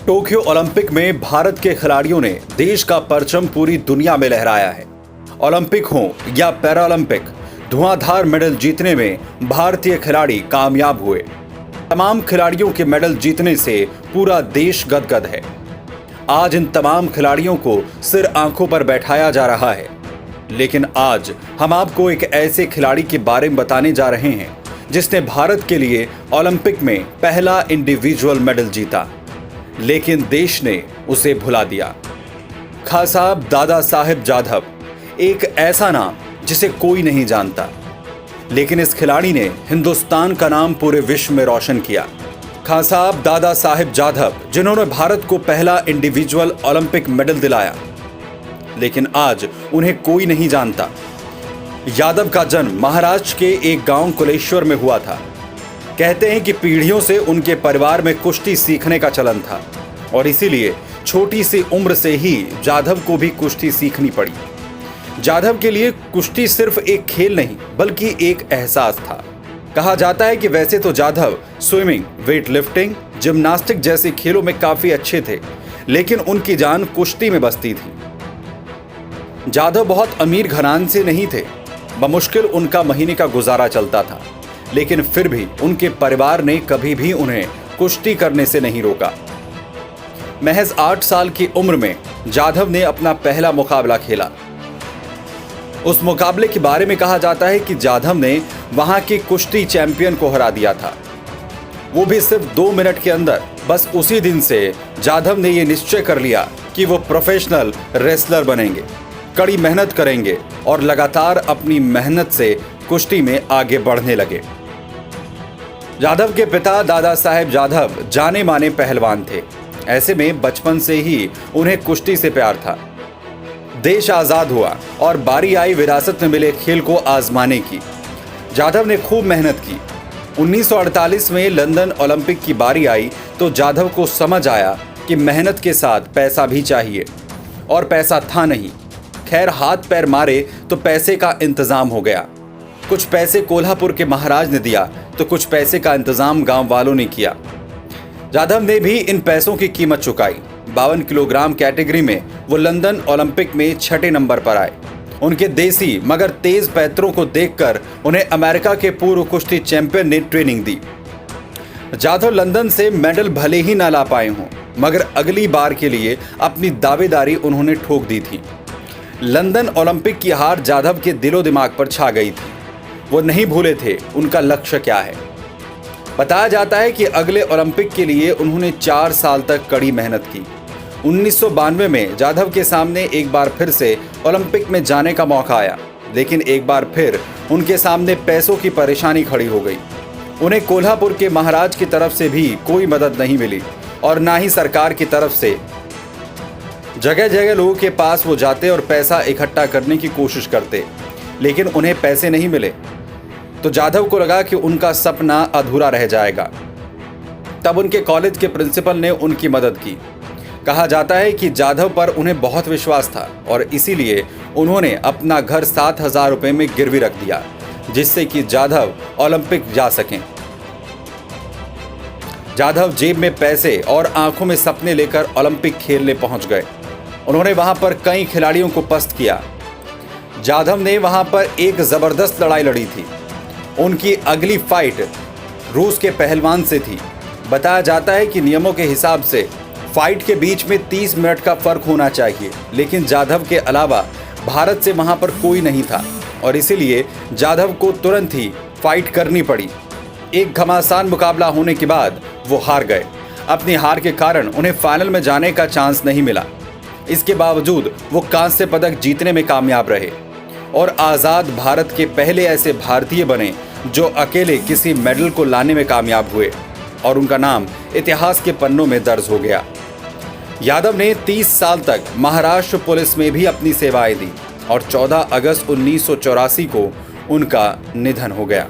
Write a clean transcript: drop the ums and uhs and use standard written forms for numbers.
Tokyo Olympic में भारत के खिलाड़ियों ने देश का परचम पूरी दुनिया में लहराया है। ओलंपिक हो या पैरालंपिक, धुआंधार मेडल जीतने में भारतीय खिलाड़ी कामयाब हुए। तमाम खिलाड़ियों के मेडल जीतने से पूरा देश गदगद है। आज इन तमाम खिलाड़ियों को सिर आंखों पर बैठाया जा रहा है, लेकिन आज हम आपको एक ऐसे खिलाड़ी के बारे में बताने जा रहे हैं जिसने भारत के लिए ओलंपिक में पहला इंडिविजुअल मेडल जीता, लेकिन देश ने उसे भुला दिया। खान साहब दादा साहेब जाधव, एक ऐसा नाम जिसे कोई नहीं जानता, लेकिन इस खिलाड़ी ने हिंदुस्तान का नाम पूरे विश्व में रोशन किया। खान साहब दादा साहेब जाधव, जिन्होंने भारत को पहला इंडिविजुअल ओलंपिक मेडल दिलाया, लेकिन आज उन्हें कोई नहीं जानता। यादव का जन्म महाराष्ट्र के एक गांव कुलेश्वर में हुआ था। कहते हैं कि पीढ़ियों से उनके परिवार में कुश्ती सीखने का चलन था और इसीलिए छोटी सी उम्र से ही जाधव को भी कुश्ती सीखनी पड़ी। जाधव के लिए कुश्ती सिर्फ एक खेल नहीं बल्कि एक एहसास था। कहा जाता है कि वैसे तो Jadhav swimming, weight lifting, gymnastic जैसे खेलों में काफी अच्छे थे, लेकिन उनकी जान कुश्ती में बसती थी। जाधव बहुत अमीर घराने से नहीं थे, बमुश्किल उनका महीने का गुजारा चलता था, लेकिन फिर भी उनके परिवार ने कभी भी उन्हें कुश्ती करने से नहीं रोका। महज 8 साल की उम्र में जाधव ने अपना पहला मुकाबला खेला। उस मुकाबले के बारे में कहा जाता है कि जाधव ने वहां के कुश्ती चैंपियन को हरा दिया था, वो भी सिर्फ 2 मिनट के अंदर। बस उसी दिन से जाधव ने यह निश्चय कर लिया कि वो प्रोफेशनल रेसलर बनेंगे, कड़ी मेहनत करेंगे और लगातार अपनी मेहनत से कुश्ती में आगे बढ़ने लगे। जाधव के पिता दादा साहेब जाधव जाने माने पहलवान थे। ऐसे में बचपन से ही उन्हें कुश्ती से प्यार था। देश आजाद हुआ और बारी आई विरासत में मिले खेल को आजमाने की। जाधव ने खूब मेहनत की। 1948 में लंदन ओलंपिक की बारी आई तो जाधव को समझ आया कि मेहनत के साथ पैसा भी चाहिए, और पैसा था नहीं। खैर, हाथ पैर मारे तो पैसे का इंतजाम हो गया। कुछ पैसे कोल्हापुर के महाराज ने दिया तो कुछ पैसे का इंतजाम गांव वालों ने किया। जाधव ने भी इन पैसों की कीमत चुकाई। 52 किलोग्राम कैटेगरी में वो लंदन ओलंपिक में 6ठे नंबर पर आए। उनके देसी मगर तेज पैतरों को देखकर उन्हें अमेरिका के पूर्व कुश्ती चैंपियन ने ट्रेनिंग दी। जाधव लंदन से मेडल भले ही ना ला पाए हों, मगर अगली बार के लिए अपनी दावेदारी उन्होंने ठोक दी थी। लंदन ओलंपिक की हार जाधव के दिलो दिमाग पर छा गई थी। वो नहीं भूले थे उनका लक्ष्य क्या है। बताया जाता है कि अगले ओलंपिक के लिए उन्होंने 4 साल तक कड़ी मेहनत की। 1992 में जाधव के सामने एक बार फिर से ओलंपिक में जाने का मौका आया, लेकिन एक बार फिर उनके सामने पैसों की परेशानी खड़ी हो गई। उन्हें कोल्हापुर के महाराज की तरफ से भी कोई मदद नहीं मिली और ना ही सरकार की तरफ से। जगह जगह लोगों के पास वो जाते और पैसा इकट्ठा करने की कोशिश करते, लेकिन उन्हें पैसे नहीं मिले तो जाधव को लगा कि उनका सपना अधूरा रह जाएगा। तब उनके कॉलेज के प्रिंसिपल ने उनकी मदद की। कहा जाता है कि जाधव पर उन्हें बहुत विश्वास था और इसीलिए उन्होंने अपना घर 7,000 रुपये में गिरवी रख दिया, जिससे कि जाधव ओलंपिक जा सकें। जाधव जेब में पैसे और आंखों में सपने लेकर ओलंपिक खेलने पहुंच गए। उन्होंने वहां पर कई खिलाड़ियों को पस्त किया। जाधव ने वहां पर एक जबरदस्त लड़ाई लड़ी थी। उनकी अगली फाइट रूस के पहलवान से थी। बताया जाता है कि नियमों के हिसाब से फाइट के बीच में 30 मिनट का फर्क होना चाहिए, लेकिन जाधव के अलावा भारत से वहां पर कोई नहीं था और इसीलिए जाधव को तुरंत ही फाइट करनी पड़ी। एक घमासान मुकाबला होने के बाद वो हार गए। अपनी हार के कारण उन्हें फाइनल में जाने का चांस नहीं मिला। इसके बावजूद वो कांस्य पदक जीतने में कामयाब रहे और आज़ाद भारत के पहले ऐसे भारतीय बने जो अकेले किसी मेडल को लाने में कामयाब हुए, और उनका नाम इतिहास के पन्नों में दर्ज हो गया। यादव ने 30 साल तक महाराष्ट्र पुलिस में भी अपनी सेवाएं दी और 14 अगस्त 1984 को उनका निधन हो गया।